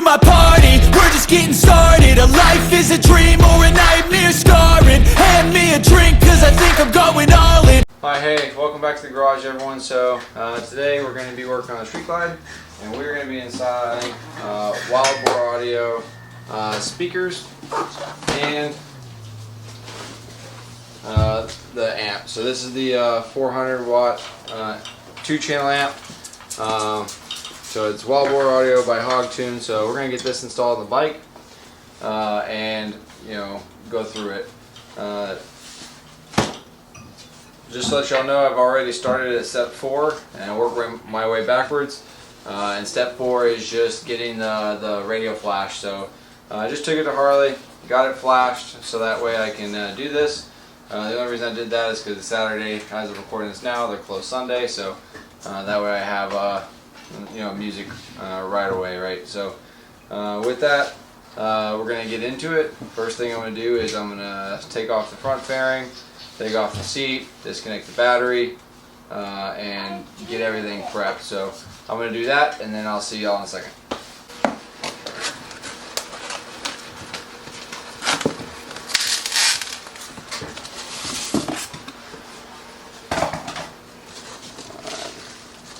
to my party, we're just getting started. A life is a dream or a nightmare scarring. Hand me a drink cause I think I'm going all in. Hi, hey, welcome back to the garage everyone. So today we're going to be working on the street glide, and we're going to be inside Wild Boar audio speakers and the amp. So this is the 400 watt 2-channel amp. So it's Wild Boar audio by Hogtunes. So we're going to get this installed on the bike and go through it. Just to let y'all know, I've already started at step 4 and I work my way backwards. And step 4 is just getting the radio flash. So I just took it to Harley, got it flashed, so that way I can do this. The only reason I did that is because it's Saturday. As of recording this now, they're closed Sunday, so that way I have music right away, right? So with that, we're gonna get into it. First thing I'm gonna do is I'm gonna take off the front fairing, take off the seat, disconnect the battery, and get everything prepped. So I'm gonna do that, and then I'll see y'all in a second.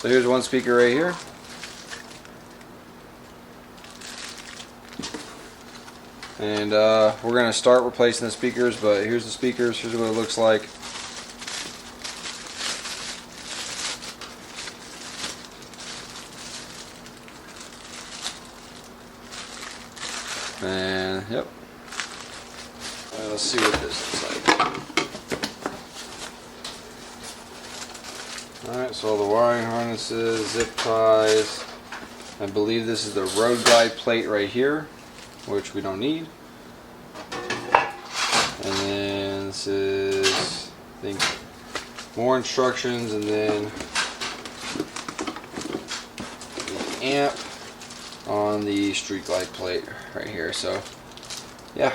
So here's one speaker right here. And we're going to start replacing the speakers, but here's the speakers. Here's what it looks like. And yep. Let's see what this looks like. Alright, so all the wiring harnesses, zip ties. I believe this is the road glide plate right here, which we don't need. And then this is, I think, more instructions, and then the amp on the street glide plate right here. So yeah,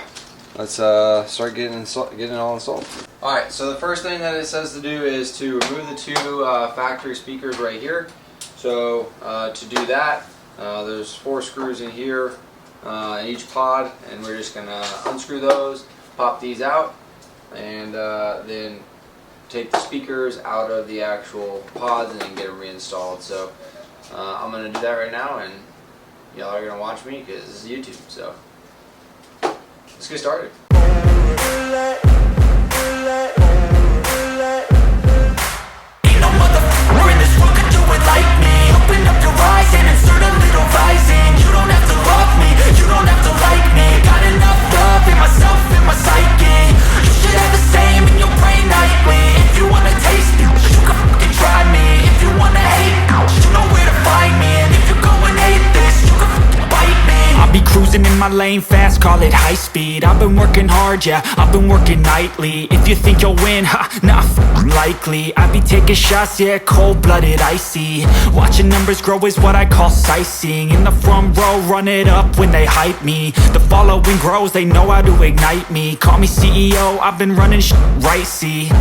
let's start getting it all installed. Alright, so the first thing that it says to do is to remove the 2 factory speakers right here. So to do that, there's 4 screws in here in each pod, and we're just going to unscrew those, pop these out, and then take the speakers out of the actual pods and then get them reinstalled. So I'm going to do that right now, and y'all are going to watch me because this is YouTube. So let's get started. Ain't no motherfucker in this world could do it like me. Open up your eyes and insert a little rising. You don't have to love me, you don't have to like me. Got enough love in myself, in my psyche. You should have the same in your brain nightly. If you wanna taste me, you can fucking try me. If you wanna hate, you know where to find me. And if you go and hate this, you can fucking bite me. I'll be cruising in my lane fast, call it high speed. I've been working hard, yeah, I've been working nightly. If you think you'll win, ha, nah, likely. I be taking shots, yeah, cold-blooded, icy. Watching numbers grow is what I call sightseeing. In the front row, run it up when they hype me. The following grows, they know how to ignite me. Call me CEO, I've been running shit right, see.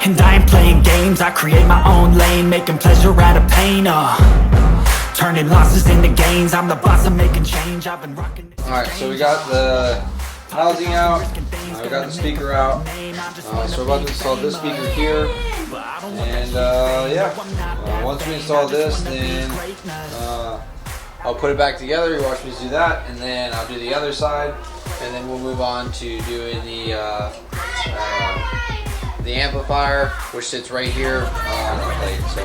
And I ain't playing games, I create my own lane, making pleasure out of pain, turning losses into gains. I'm the boss, I'm making change. I've been rocking. Alright, so we got the housing out, we got the speaker out, so we're about to install this speaker here, and once we install this, then I'll put it back together. You watch me do that, and then I'll do the other side, and then we'll move on to doing the amplifier, which sits right here on the plate. So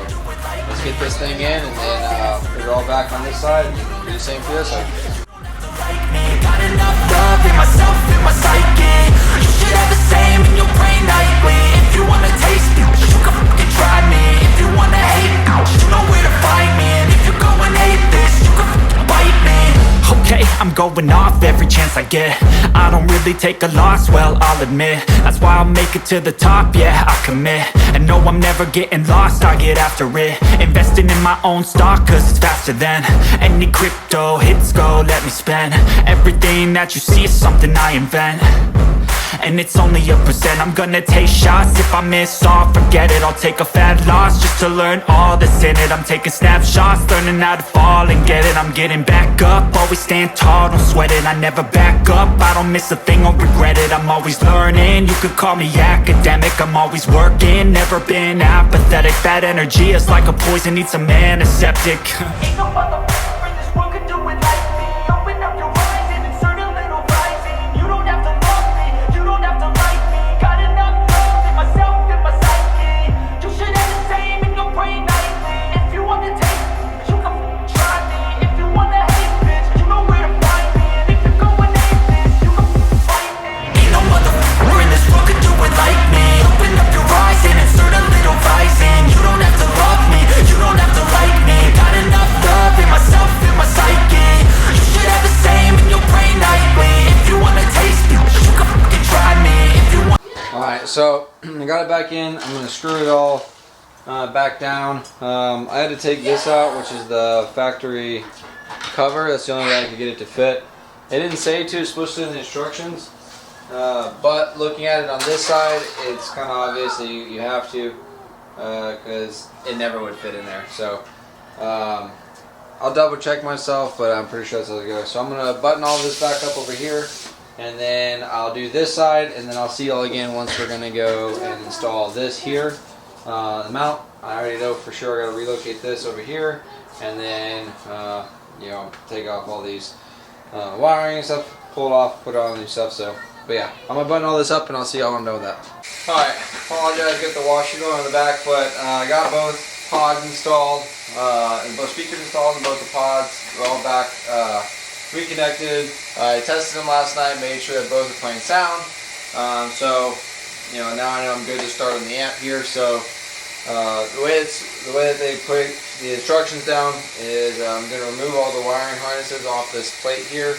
let's get this thing in, and then put it all back on this side, and do the same for this side. Got enough love in myself, in my psyche. You should have the same in your brain nightly. If you wanna taste me, you can fucking try me. If you wanna hate, you know where to find me. And if you go and hate this, you can fucking bite me. Okay, I'm going off every chance I get. I don't really take a loss, well, I'll admit. That's why I'll make it to the top, yeah, I commit. And no, I'm never getting lost, I get after it. Investing in my own stock, cause it's faster than any crypto hits go, let me spend. Everything that you see is something I invent. and it's only a percent. I'm gonna take shots, if I miss all, forget it. I'll take a fat loss just to learn all that's in it. I'm taking snapshots, learning how to fall and get it. I'm getting back up, always stand tall, don't sweat it. I never back up, I don't miss a thing, I'll regret it. I'm always learning, you could call me academic. I'm always working, never been apathetic. That energy is like a poison, needs some antiseptic. Ain't no motherfucker in this world could do it like me. Open up your eyes and insert a little rising. You don't have to love me, you don't have to like me. Got enough love in myself and my psyche. You should have the same in your brain nightly. If you want to taste me, you can try me. If you want to hate bitch, you know where to find me. And if you're going aimless, you can fight me. Ain't no motherfucker in this world could do it like me. Open up your eyes and insert a little rising. You don't have to love me, you don't have to like me. Got enough love in myself and my psyche. You should have the same in your brain nightly. If you want to taste me, you can fucking try me. If you want. Alright, so I got it back in. I'm going to screw it all back down. I had to take this out, which is the factory cover. That's the only way I could get it to fit. It didn't say too explicitly in the instructions, but looking at it on this side, it's kind of obvious that you have to, because it never would fit in there. So I'll double check myself, but I'm pretty sure that's how it goes. So I'm going to button all this back up over here, and then I'll do this side, and then I'll see y'all again once we're going to go and install this here. The mount, I already know for sure I got to relocate this over here, and then you know, take off all these wiring and stuff, pull it off, put it on and stuff. So, but yeah, I'm gonna button all this up, and I'll see y'all when I'm done with that. All right, apologize, get the washer going on the back, but I got both pods installed, and both speakers installed, and both the pods are all back reconnected. I tested them last night, made sure that both are playing sound. So, you know, now I know I'm good to start on the amp here. So the way that they put the instructions down is I'm going to remove all the wiring harnesses off this plate here,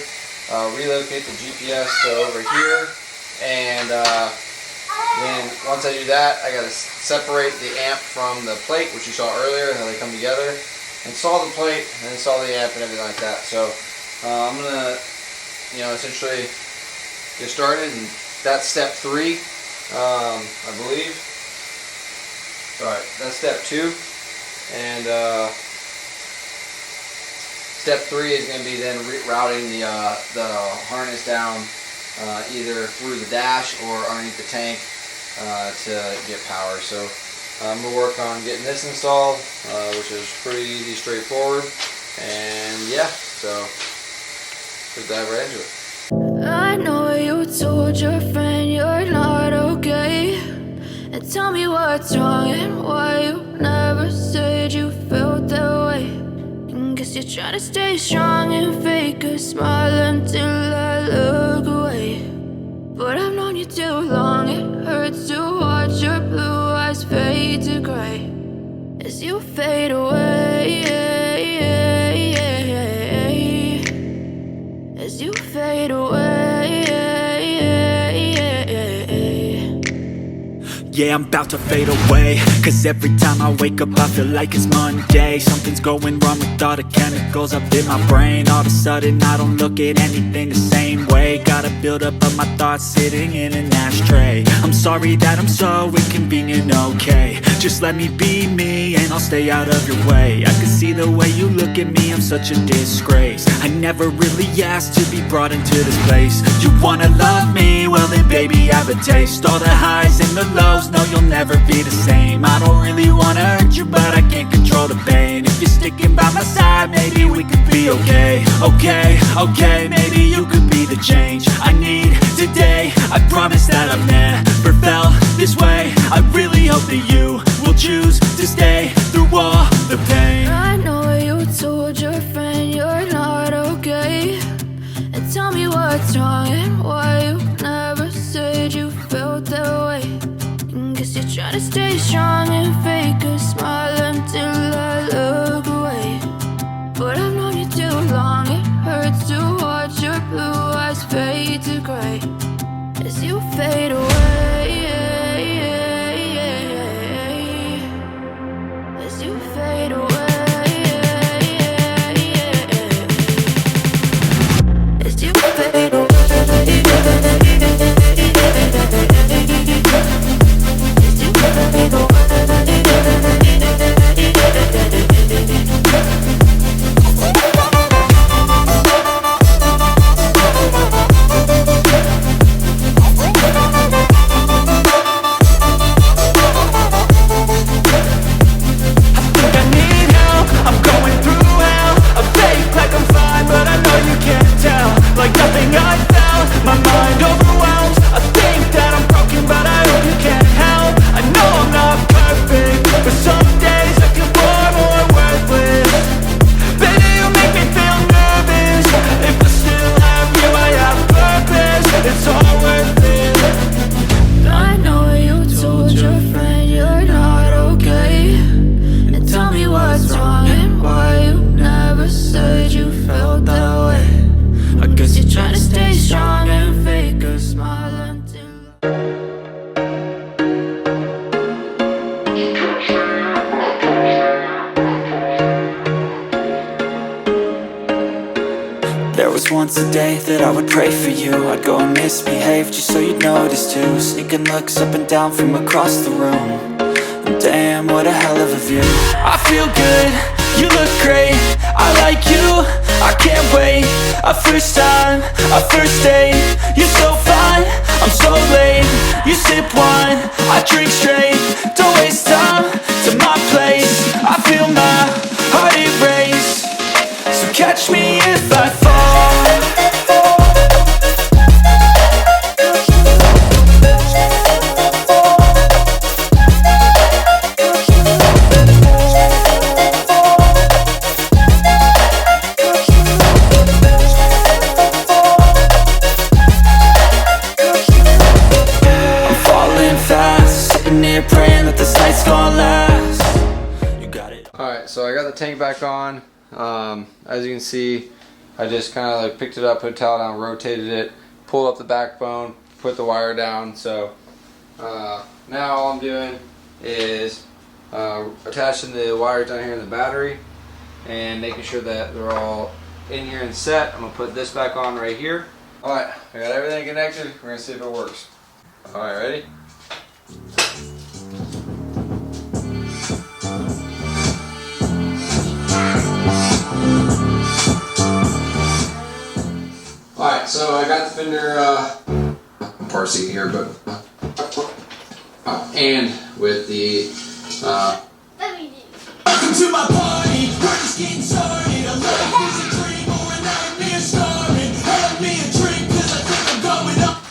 relocate the GPS to over here, and then once I do that, I got to separate the amp from the plate, which you saw earlier, and how they come together, install the plate, and install the amp and everything like that. So I'm going to, you know, essentially get started, and that's step 3. I believe. Alright, that's step 2, and step 3 is going to be then routing the harness down either through the dash or underneath the tank to get power. So I'm going to work on getting this installed, which is pretty easy, straightforward, and yeah, so let's dive right into it. I know you told your friend you're not okay, and tell me what's wrong and why you never said you felt that way. And guess you're trying to stay strong and fake a smile until I look away. But I've known you too long, it hurts to watch your blue eyes fade to gray as you fade away, as you fade away. Yeah, I'm about to fade away, cause every time I wake up I feel like it's Monday. Something's going wrong with all the chemicals up in my brain. All of a sudden I don't look at anything the same way. Got a buildup of my thoughts sitting in an ashtray. I'm sorry that I'm so inconvenient, okay. Just let me be me and I'll stay out of your way. I can see the way you look at me, I'm such a disgrace. I never really asked to be brought into this place. You wanna love me? Well then baby, have a taste. All the highs and the lows, no, you'll never be the same. I don't really wanna hurt you, but I can't control the pain. If you're sticking by my side, maybe we could be okay. Okay, maybe you could be the change I need today. I promise that I've never felt this way. I really hope that you will choose to stay through all the pain. I know you told your friend you're not okay, and tell me what's wrong and why you never said you felt that way. Guess you're trying to stay strong and fake a smile until I look away. But I've known you too long, it hurts to watch your blue eyes fade to gray as you fade away, as you fade away, as you fade away. There was once a day that I would pray for you. I'd go and misbehave just so you'd notice too. Sneaking looks up and down from across the room. Damn, what a hell of a view. I feel good, you look great, I like you, I can't wait. A first time, a first date, you're so fine, I'm so late. You sip wine, I drink straight. Don't waste time to my place. I feel my heart erase. So catch me if I fall. Praying that this night's gonna last. You got it. Alright, so I got the tank back on. As you can see, I just kind of like picked it up, put a towel down, rotated it, pulled up the backbone, put the wire down. So now all I'm doing is attaching the wires down here in the battery and making sure that they're all in here and set. I'm going to put this back on right here. Alright, I got everything connected. We're going to see if it works. Alright, ready? Alright, so I got the fender parsing here, but and with the welcome to my party, we're just getting started. A life is a dream or a nightmare starting. Help me a drink cause I think I'm going up.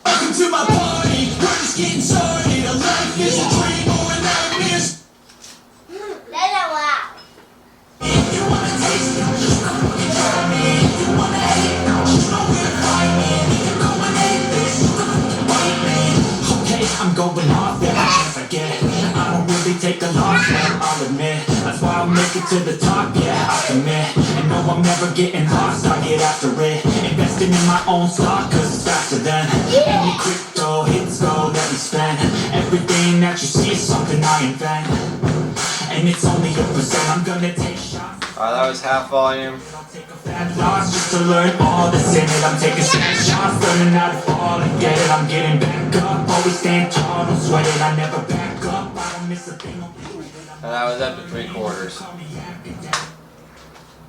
Welcome to my party, we're just getting started. A life is a dream or a nightmare. That's a wow. If you wanna taste it, just come and try me. If you wanna hate it, you know where to find me. If you go and hate this, you can bite me. Okay, I'm going off every chance I get. I don't really take a loss, man, I'll admit. That's why I'll make it to the top, yeah, I commit. And no, I'm never getting lost, I get after it. Investing in my own stock, cause it's faster than any crypto hits go that we spend. Everything that you see is something I invent. And it's only a percent, I'm gonna take shots. Alright, that was half volume. I'll take a fat loss just to learn all that's in it. I'm taking snapshots, learning how to fall and get it. I'm getting back up, always stand tall, don't sweat it. I never back up, I don't miss a thing. And that was up to 3/4.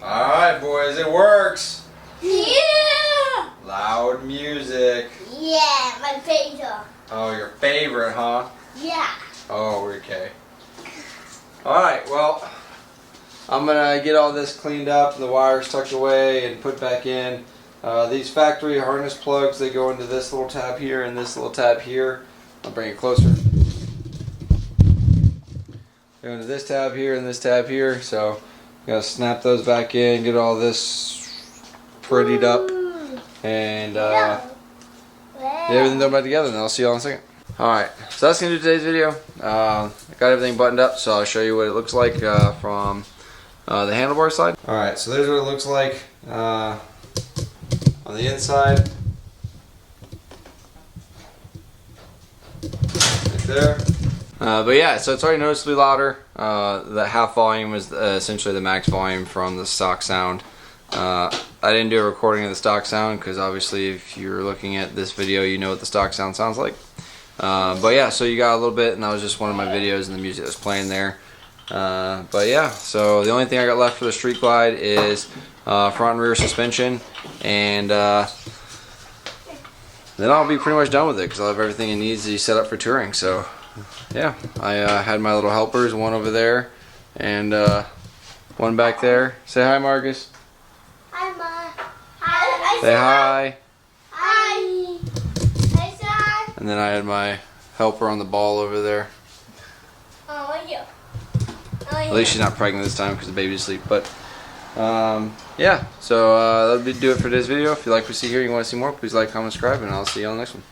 Alright boys, it works! Yeah! Loud music. Yeah, my favorite. Oh, your favorite, huh? Yeah. Oh, okay. Alright, well, I'm going to get all this cleaned up and the wires tucked away and put back in. These factory harness plugs, they go into this little tab here and this little tab here. I'll bring it closer. Go into this tab here and this tab here. So, I'm going to snap those back in, get all this prettied up, and get everything done back together, and I'll see you all in a second. Alright, so that's going to do today's video. I got everything buttoned up, so I'll show you what it looks like from the handlebar side. Alright, so there's what it looks like on the inside. Right there. But yeah, so it's already noticeably louder. The half volume is essentially the max volume from the stock sound. I didn't do a recording of the stock sound because obviously if you're looking at this video you know what the stock sound sounds like. But yeah, so you got a little bit, and that was just one of my videos and the music that was playing there. But yeah, so the only thing I got left for the Street Glide is front and rear suspension, and then I'll be pretty much done with it because I'll have everything it needs to set up for touring. So yeah, I had my little helpers, one over there and one back there. Say hi, Marcus. Hi, Ma. Hi. Say hi. Hi. Hi, son. And then I had my helper on the ball over there. Oh, you. At least she's not pregnant this time because the baby's asleep. But yeah, so that'll do it for this video. If you like what you see here, you want to see more, please like, comment, subscribe, and I'll see you on the next one.